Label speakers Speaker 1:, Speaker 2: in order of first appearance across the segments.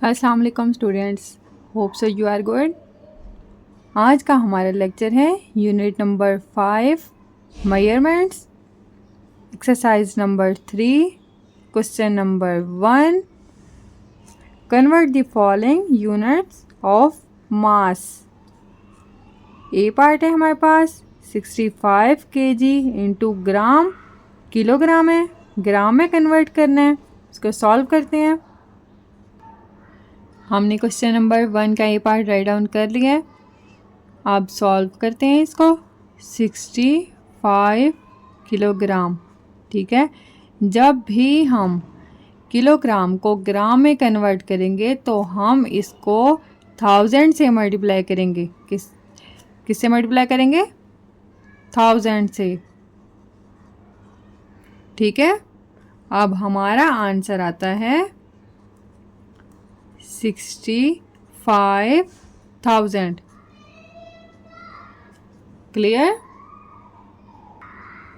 Speaker 1: अस्सलाम वालेकुम students, hope so you are good. आज का हमारा लेक्चर है unit number 5 measurements, exercise number 3, question number 1। Convert the following units of mass. A part है हमारे पास 65 kg इंटू ग्राम, किलोग्राम है, ग्राम में कन्वर्ट करना है। इसको सॉल्व करते हैं। हमने क्वेश्चन नंबर 1 का ए पार्ट राइट डाउन कर लिया है। अब सॉल्व करते हैं इसको। 65 किलोग्राम, ठीक है। जब भी हम किलोग्राम को ग्राम में कन्वर्ट करेंगे तो हम इसको 1000 से मल्टीप्लाई करेंगे। किससे मल्टीप्लाई करेंगे? 1000 से, ठीक है। अब हमारा आंसर आता है 65,000। क्लियर।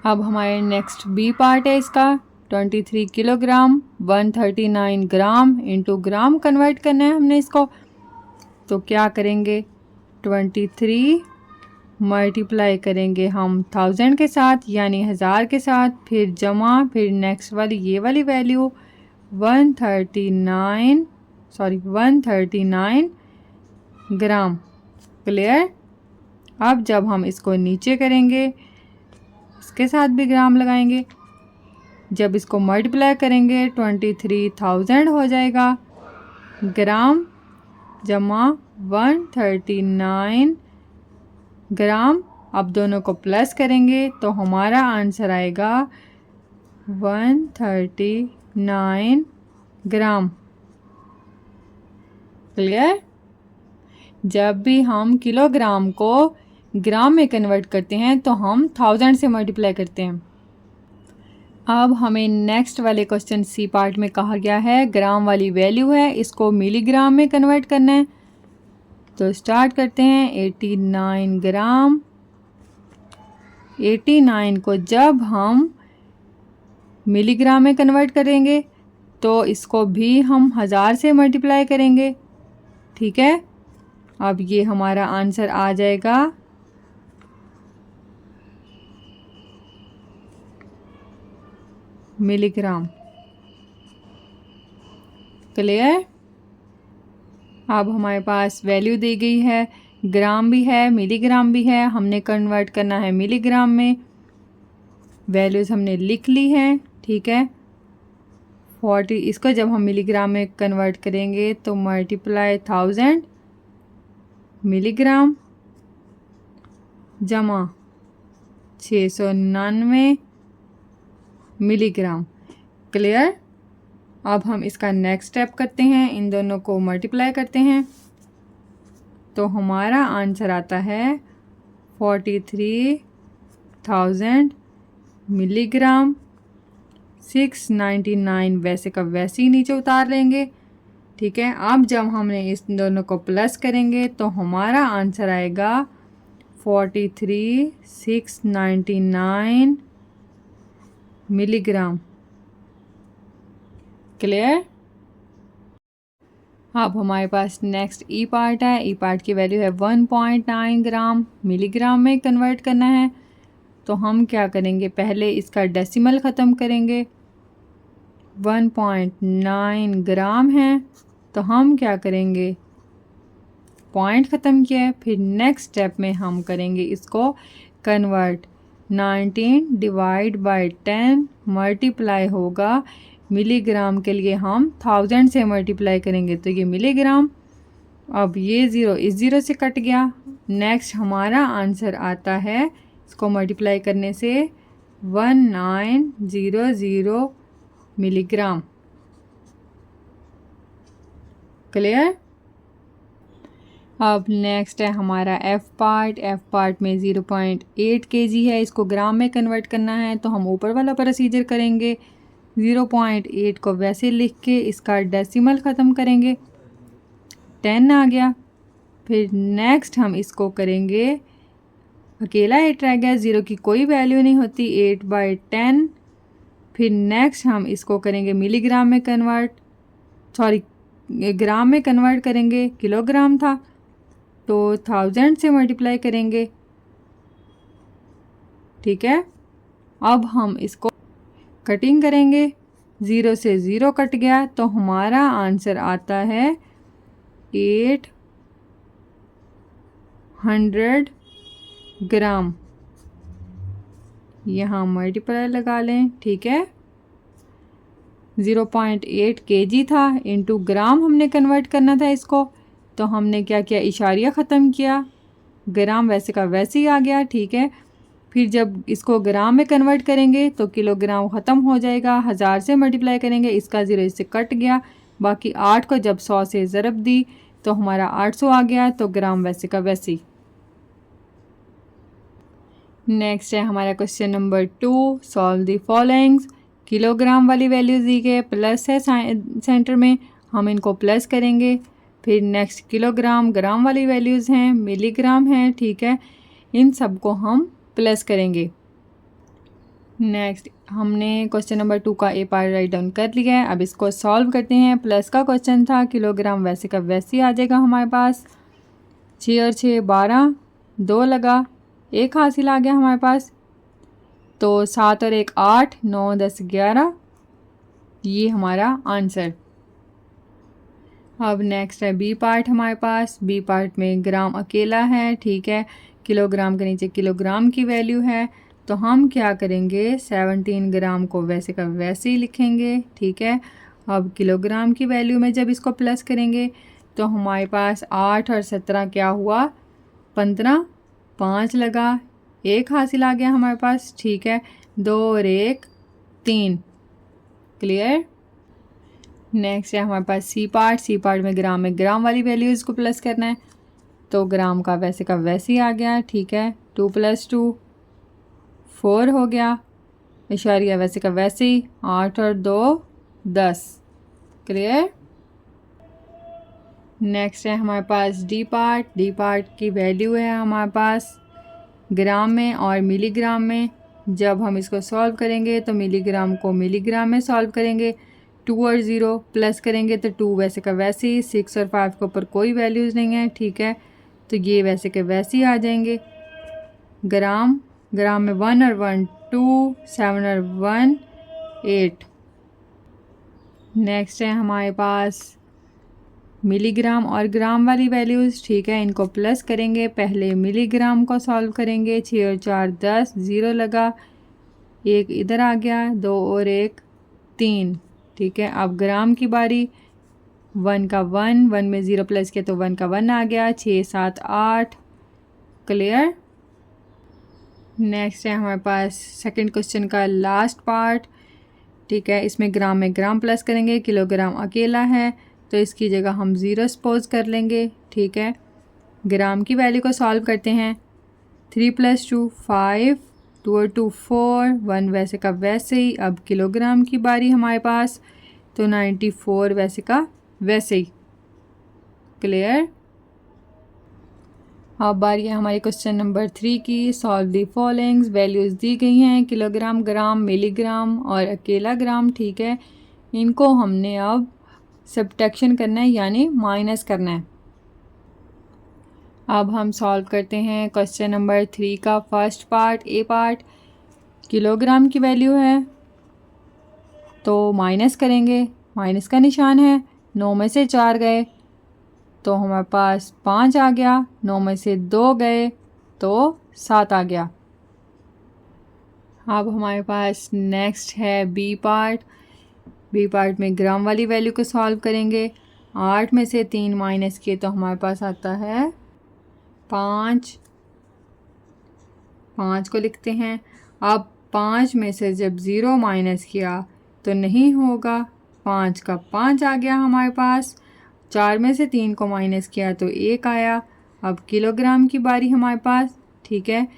Speaker 1: अब हमारे नेक्स्ट बी पार्ट है इसका 23 kilogram 139 gram into gram convert करना है हमने इसको। तो क्या करेंगे? 23 मल्टीप्लाई करेंगे हम 1000 के साथ, यानी 1000 के साथ, फिर जमा, फिर नेक्स्ट वाली ये वाली वैल्यू 139 ग्राम। क्लियर। अब जब हम इसको नीचे करेंगे, इसके साथ भी ग्राम लगाएंगे। जब इसको मल्टीप्लाई करेंगे 23,000 हो जाएगा। ग्राम जमा 139 ग्राम। अब दोनों को प्लस करेंगे तो हमारा आंसर आएगा 139 ग्राम। क्लियर। जब भी हम किलोग्राम को ग्राम में कन्वर्ट करते हैं तो हम 1000 से मल्टीप्लाई करते हैं। अब हमें नेक्स्ट वाले क्वेश्चन सी पार्ट में कहा गया है ग्राम वाली वैल्यू है, इसको मिलीग्राम में कन्वर्ट करना है। तो स्टार्ट करते हैं। 89 ग्राम। 89 को जब हम मिलीग्राम में कन्वर्ट करेंगे तो इसको भी हम 1000 से मल्टीप्लाई करेंगे, ठीक है। अब ये हमारा आंसर आ जाएगा मिलीग्राम। क्लियर। अब हमारे पास वैल्यू दी गई है, ग्राम भी है, मिलीग्राम भी है। हमने कन्वर्ट करना है मिलीग्राम में। वैल्यूज़ हमने लिख ली हैं, ठीक है। 40, इसको जब हम मिलीग्राम में कन्वर्ट करेंगे तो मल्टीप्लाई 1000 मिलीग्राम जमा 699 मिलीग्राम। क्लियर। अब हम इसका नेक्स्ट स्टेप करते हैं, इन दोनों को मल्टीप्लाई करते हैं तो हमारा आंसर आता है 43,000 मिलीग्राम। 699 वैसे का वैसे ही नीचे उतार लेंगे, ठीक है। अब जब हमने इस दोनों को प्लस करेंगे तो हमारा आंसर आएगा 43,699 मिलीग्राम। क्लियर। अब हमारे पास नेक्स्ट ई पार्ट है। ई पार्ट की वैल्यू है 1.9 ग्राम, मिलीग्राम में कन्वर्ट करना है। तो हम क्या करेंगे? पहले इसका डेसिमल ख़त्म करेंगे। 1.9 ग्राम है तो हम क्या करेंगे? पॉइंट ख़त्म किया है। फिर नेक्स्ट स्टेप में हम करेंगे इसको कन्वर्ट। 19 डिवाइड बाय 10 मल्टीप्लाई होगा मिलीग्राम के लिए हम 1000 से मल्टीप्लाई करेंगे तो ये मिलीग्राम। अब ये ज़ीरो इस ज़ीरो से कट गया। नेक्स्ट हमारा आंसर आता है, इसको मल्टीप्लाई करने से 1900 मिलीग्राम। क्लियर। अब नेक्स्ट है हमारा एफ़ पार्ट। एफ़ पार्ट में 0.8 kg है, इसको ग्राम में कन्वर्ट करना है तो हम ऊपर वाला प्रोसीजर करेंगे। 0.8 को वैसे लिख के इसका डेसिमल ख़त्म करेंगे, 10 आ गया। फिर नेक्स्ट हम इसको करेंगे, अकेला 8 रह गया, 0 की कोई वैल्यू नहीं होती, 8/10। फिर नेक्स्ट हम इसको करेंगे मिलीग्राम में कन्वर्ट, सॉरी ग्राम में कन्वर्ट करेंगे, किलोग्राम था, तो 1000 से मल्टीप्लाई करेंगे। ठीक है, अब हम इसको कटिंग करेंगे, 0 से 0 कट गया तो हमारा आंसर आता है 800 ग्राम। यहाँ मल्टीप्लाई लगा लें। ठीक है, 0.8 kg था, इनटू ग्राम हमने कन्वर्ट करना था इसको, तो हमने क्या किया, इशारिया ख़त्म किया, ग्राम वैसे का वैसे ही आ गया। ठीक है, फिर जब इसको ग्राम में कन्वर्ट करेंगे तो किलोग्राम ख़त्म हो जाएगा, 1000 से मल्टीप्लाई करेंगे, इसका 0 इससे कट गया, बाकी 8 को जब 100 से ज़रब दी तो हमारा 800 आ गया, तो ग्राम वैसे का वैसे ही। नेक्स्ट है हमारा question number 2, solve the followings. Kilogram वाली वैल्यूज़ दी गए, प्लस है सेंटर में, हम इनको प्लस करेंगे। फिर नेक्स्ट किलोग्राम, ग्राम वाली वैल्यूज़ हैं, मिलीग्राम हैं। ठीक है, इन सब को हम प्लस करेंगे। नेक्स्ट हमने क्वेश्चन नंबर 2 का ए पार्ट राइट डाउन कर लिया है, अब इसको सॉल्व करते हैं। प्लस का क्वेश्चन था, किलोग्राम वैसे का वैसे ही आ जाएगा हमारे पास। 6 और 6 12, 2 लगा, 1 हासिल आ गया हमारे पास, तो 7 और 1 8, 9 10 11, ये हमारा आंसर। अब नेक्स्ट है बी पार्ट हमारे पास। बी पार्ट में ग्राम अकेला है। ठीक है, किलोग्राम के नीचे किलोग्राम की वैल्यू है, तो हम क्या करेंगे, 17 ग्राम को वैसे का वैसे ही लिखेंगे। ठीक है, अब किलोग्राम की वैल्यू में जब इसको प्लस करेंगे तो हमारे पास 8 और 17 क्या हुआ, 15, 5 लगा, 1 हासिल आ गया हमारे पास। ठीक है, 2 और 1 3, क्लियर। नेक्स्ट है हमारे पास सी पार्ट। सी पार्ट में ग्राम वाली वैल्यूज़ को प्लस करना है, तो ग्राम का वैसे ही आ गया। ठीक है, 2 + 2 4 हो गया, इशारिया वैसे का वैसे ही, 8 और 2 10, क्लियर। नेक्स्ट है हमारे पास डी पार्ट। डी पार्ट की वैल्यू है हमारे पास ग्राम में और मिलीग्राम में। जब हम इसको सॉल्व करेंगे तो मिलीग्राम को मिलीग्राम में सॉल्व करेंगे, 2 और 0 प्लस करेंगे तो 2 वैसे का वैसे ही, 6 और 5 के ऊपर कोई वैल्यूज़ नहीं है। ठीक है, तो ये वैसे के वैसे ही आ जाएंगे। ग्राम में 1 और 1 2, 7 और 1 8। नेक्स्ट है हमारे पास मिलीग्राम और ग्राम वाली वैल्यूज़। ठीक है, इनको प्लस करेंगे, पहले मिलीग्राम को सॉल्व करेंगे, 6 और 4 10, 0 लगा, 1 इधर आ गया, 2 और 1 3। ठीक है, अब ग्राम की बारी, 1 का 1 में 0 प्लस किया तो 1 का 1 आ गया, 6 7 8, क्लियर। नेक्स्ट है हमारे पास सेकंड क्वेश्चन का लास्ट पार्ट। ठीक है, इसमें ग्राम प्लस करेंगे, किलोग्राम अकेला है तो इसकी जगह हम 0 सपोज कर लेंगे। ठीक है, ग्राम की वैल्यू को सॉल्व करते हैं, 3 + 2 5, 2 और 2 4, 1 वैसे का वैसे ही। अब किलोग्राम की बारी हमारे पास, तो 94 वैसे का वैसे ही, क्लियर। अब बारी है हमारे क्वेश्चन नंबर 3 की। Solve the followings. वैल्यूज़ दी गई हैं, किलोग्राम, ग्राम, मिलीग्राम और अकेला ग्राम। ठीक है, इनको हमने अब सब्ट्रैक्शन करना है, यानी माइनस करना है। अब हम सॉल्व करते हैं क्वेश्चन नंबर 3 का फर्स्ट पार्ट, ए पार्ट। किलोग्राम की वैल्यू है तो माइनस करेंगे, माइनस का निशान है, 9 में से 4 गए तो हमारे पास 5 आ गया, 9 में से 2 गए तो 7 आ गया। अब हमारे पास नेक्स्ट है बी पार्ट। बी पार्ट में ग्राम वाली वैल्यू को सॉल्व करेंगे, 8 में से 3 माइनस किए तो हमारे पास आता है 5। 5 को लिखते हैं। अब 5 में से जब 0 माइनस किया तो नहीं होगा, 5 का 5 आ गया हमारे पास। 4 में से 3 को माइनस किया तो 1 आया। अब किलोग्राम की बारी हमारे पास। ठीक है,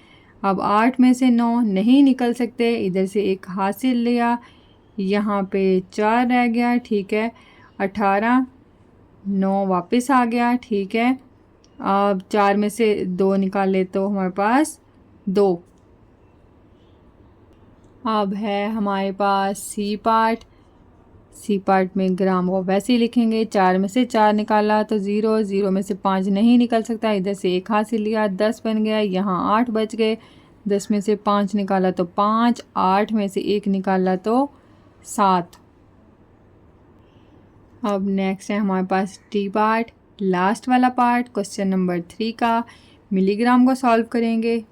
Speaker 1: अब 8 में से 9 नहीं निकल सकते, इधर से 1 हासिल लिया, यहाँ पे 4 रह गया। ठीक है, 18, 9 वापस आ गया। ठीक है, अब 4 में से 2 निकाले तो हमारे पास 2। अब है हमारे पास सी पार्ट। सी पार्ट में ग्राम को वैसे ही लिखेंगे। 4 में से 4 निकाला तो 0, 0 में से 5 नहीं निकल सकता, इधर से 1 हासिल लिया, 10 बन गया। यहाँ 8 बच गए, 10 में से 5 निकाला तो 5, 8 में से 1 निकाला तो 7। अब नेक्स्ट है हमारे पास डी पार्ट, लास्ट वाला पार्ट, क्वेश्चन नंबर 3 का। मिलीग्राम को सॉल्व करेंगे।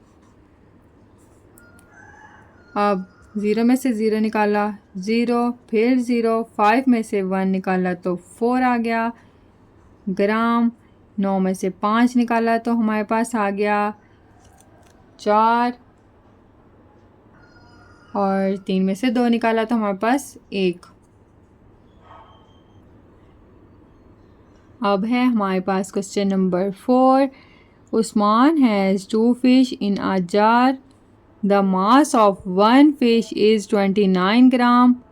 Speaker 1: अब 0 में से 0 निकाला 0, फिर 0, 5 में से 1 निकाला तो 4 आ गया ग्राम। 9 में से 5 निकाला तो हमारे पास आ गया 4, और 3 में से 2 निकाला तो हमारे पास 1। अब है हमारे पास question number 4। Usman has 2 fish in a jar. The mass of one fish is 29 gram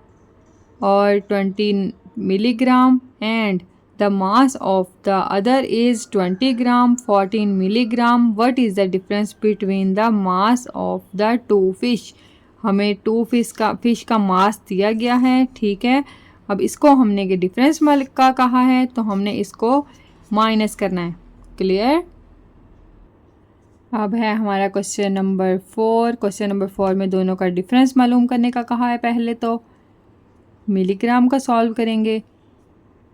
Speaker 1: or 20 milligram and the mass of the other is 20 gram, 14 milligram. What is the difference between the mass of the two fish? हमें 2 fish का मास दिया गया है, ठीक है। अब इसको हमने के डिफरेंस का कहा है तो हमने इसको माइनस करना है। क्लियर। अब है हमारा क्वेश्चन नंबर 4। क्वेश्चन नंबर 4 में दोनों का डिफरेंस मालूम करने का कहा है। पहले तो मिलीग्राम का सॉल्व करेंगे।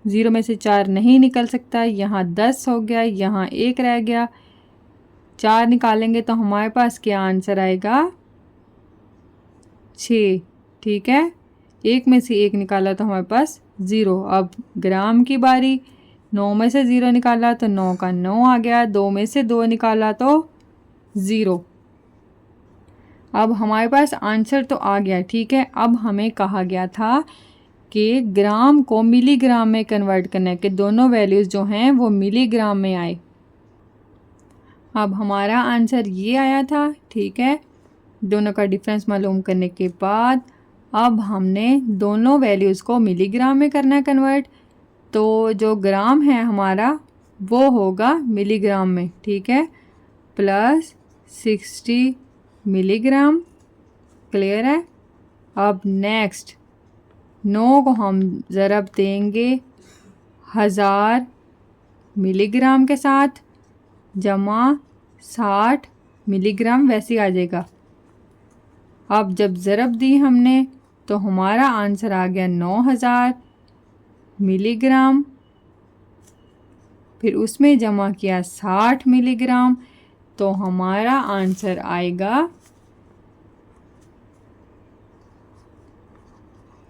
Speaker 1: 0 में से 4 नहीं निकल सकता, यहाँ 10 हो गया, यहाँ 1 रह गया। 4 निकालेंगे तो हमारे पास क्या आंसर आएगा? 6, ठीक है। 1 में से 1 निकाला तो हमारे पास 0। अब ग्राम की बारी। 9 में से 0 निकाला तो 9 का 9 आ गया। 2 में से 2 निकाला तो 0। अब हमारे पास आंसर तो आ गया, ठीक है। अब हमें कहा गया था कि ग्राम को मिलीग्राम में कन्वर्ट करना है, कि दोनों वैल्यूज़ जो हैं वो मिलीग्राम में आए। अब हमारा आंसर ये आया था, ठीक है। दोनों का डिफरेंस मालूम करने के बाद अब हमने दोनों वैल्यूज़ को मिलीग्राम में करना है कन्वर्ट। तो जो ग्राम है हमारा वो होगा मिलीग्राम में, ठीक है। Plus 60 milligram. क्लियर है। अब नेक्स्ट 9 को हम ज़रब देंगे 1000 मिलीग्राम के साथ, जमा 60 मिलीग्राम वैसे ही आ जाएगा। अब जब ज़रब दी हमने तो हमारा आंसर आ गया 9000 मिलीग्राम। फिर उसमें जमा किया 60 मिलीग्राम तो हमारा आंसर आएगा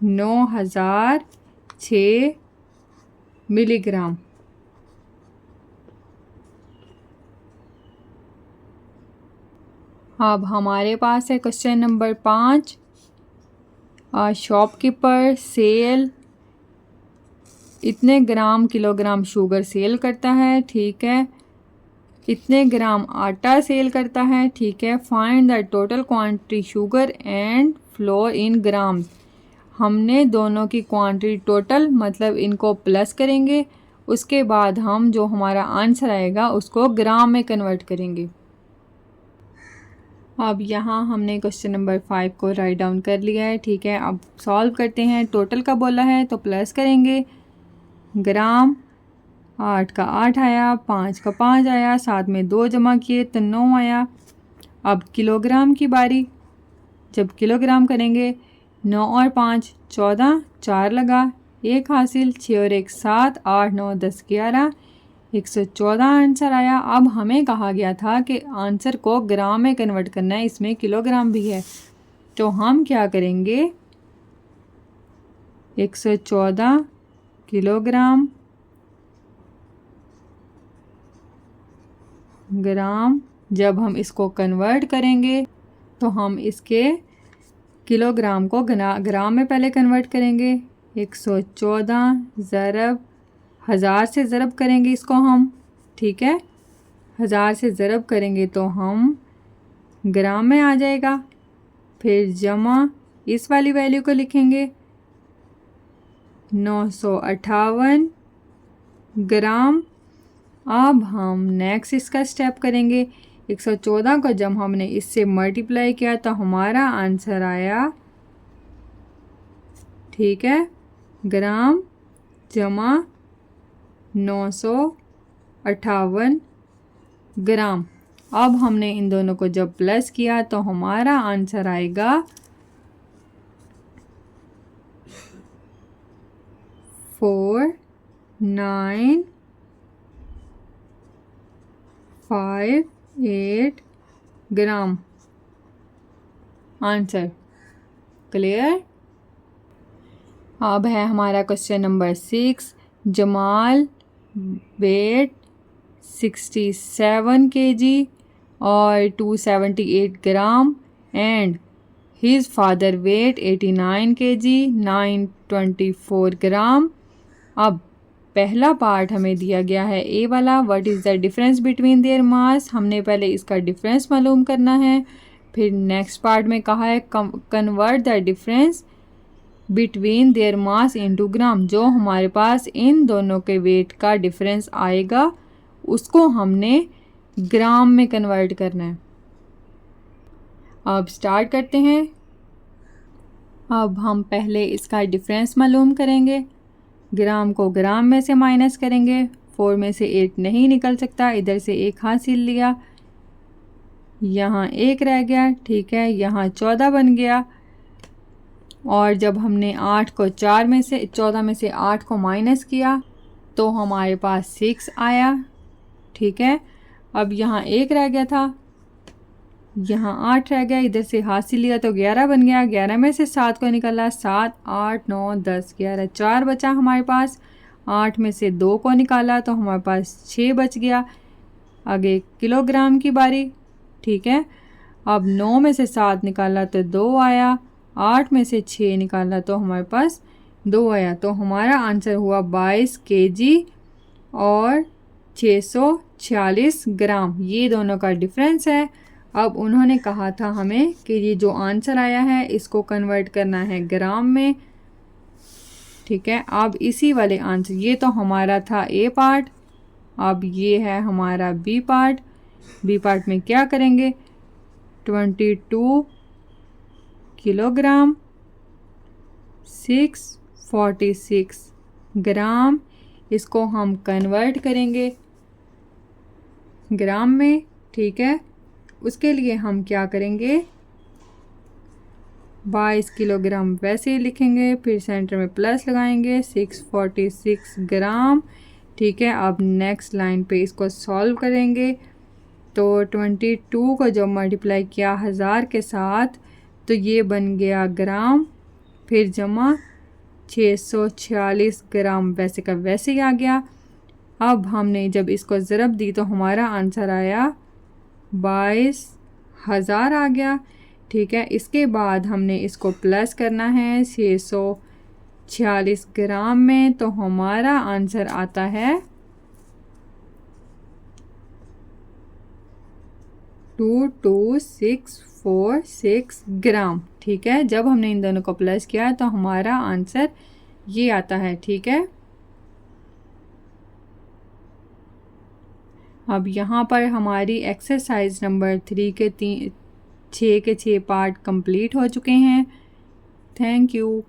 Speaker 1: 9006 मिलीग्राम। अब हमारे पास है क्वेश्चन नंबर 5। शॉपकीपर सेल इतने ग्राम किलोग्राम शुगर सेल करता है, ठीक है। इतने ग्राम आटा सेल करता है, ठीक है। Find the total quantity sugar and flour in gram. हमने दोनों की क्वांटिटी टोटल मतलब इनको प्लस करेंगे, उसके बाद हम जो हमारा आंसर आएगा उसको ग्राम में कन्वर्ट करेंगे। अब यहाँ हमने क्वेश्चन नंबर 5 को राइट डाउन कर लिया है, ठीक है। अब सॉल्व करते हैं। टोटल का बोला है तो प्लस करेंगे। ग्राम 8 का 8 आया, 5 का 5 आया, 7 में 2 जमा किए तो 9 आया। अब किलोग्राम की बारी। जब किलोग्राम करेंगे 9 और 5 14, 4 लगा, 1 हासिल, 6 और 1 7, 8 9 10 11, 114 आंसर आया। अब हमें कहा गया था कि आंसर को ग्राम में कन्वर्ट करना है, इसमें किलोग्राम भी है। तो हम क्या करेंगे, 114 किलोग्राम ग्राम। जब हम इसको कन्वर्ट करेंगे तो हम इसके किलोग्राम को ग्राम में पहले कन्वर्ट करेंगे। 114 ज़रब 1000 से ज़रब करेंगे इसको हम, ठीक है। 1000 से ज़रब करेंगे तो हम ग्राम में आ जाएगा। फिर जमा इस वाली वैल्यू को लिखेंगे 958 ग्राम। अब हम नेक्स्ट इसका स्टेप करेंगे। 114 को जब हमने इससे मल्टीप्लाई किया तो हमारा आंसर आया, ठीक है, ग्राम जमा 958 ग्राम। अब हमने इन दोनों को जब प्लस किया तो हमारा आंसर आएगा 4958 ग्राम। Answer clear. अब है हमारा question number 6। Jamal weight 67 kg और 278 gram and his father weight 89 kg 924 gram. अब पहला पार्ट हमें दिया गया है ए वाला, what is the difference between their mass. हमने पहले इसका डिफरेंस मालूम करना है। फिर नेक्स्ट पार्ट में कहा है convert the difference between their mass into gram. जो हमारे पास इन दोनों के वेट का डिफरेंस आएगा उसको हमने ग्राम में कन्वर्ट करना है। अब स्टार्ट करते हैं। अब हम पहले इसका डिफरेंस मालूम करेंगे। ग्राम को ग्राम में से माइनस करेंगे। 4 में से 8 नहीं निकल सकता, इधर से 1 हासिल लिया, यहाँ 1 रह गया, ठीक है, यहाँ 14 बन गया। और जब हमने 8 को 14 में से 8 को माइनस किया तो हमारे पास 6 आया, ठीक है। अब यहाँ 1 रह गया था, यहाँ 8 रह गया, इधर से हासिल लिया तो 11 बन गया। 11 में से 7 को निकाला, 7 8 9 10 11, 4 बचा हमारे पास। 8 में से 2 को निकाला तो हमारे पास 6 बच गया। आगे किलोग्राम की बारी, ठीक है। अब 9 में से 7 निकाला तो 2 आया, 8 में से 6 निकाला तो हमारे पास 2 आया। तो हमारा आंसर हुआ 22 kg और 646 ग्राम। ये दोनों का डिफरेंस है। अब उन्होंने कहा था हमें कि ये जो आंसर आया है इसको कन्वर्ट करना है ग्राम में, ठीक है। अब इसी वाले आंसर, ये तो हमारा था ए पार्ट, अब ये है हमारा बी पार्ट। बी पार्ट में क्या करेंगे, 22 किलोग्राम 646 ग्राम, इसको हम कन्वर्ट करेंगे ग्राम में, ठीक है। उसके लिए हम क्या करेंगे, 22 किलोग्राम वैसे ही लिखेंगे, फिर सेंटर में प्लस लगाएंगे, 646 ग्राम, ठीक है। अब नेक्स्ट लाइन पे इसको सॉल्व करेंगे तो 22 को जब मल्टीप्लाई किया 1000 के साथ तो ये बन गया ग्राम, फिर जमा 646 ग्राम वैसे का वैसे ही आ गया। अब हमने जब इसको ज़रब दी तो हमारा आंसर आया 22,000 आ गया, ठीक है। इसके बाद हमने इसको प्लस करना है 646 ग्राम में, तो हमारा आंसर आता है 22646 ग्राम, ठीक है। जब हमने इन दोनों को प्लस किया तो हमारा आंसर ये आता है, ठीक है। अब यहाँ पर हमारी एक्सरसाइज नंबर 3 के 6 पार्ट कंप्लीट हो चुके हैं। Thank you.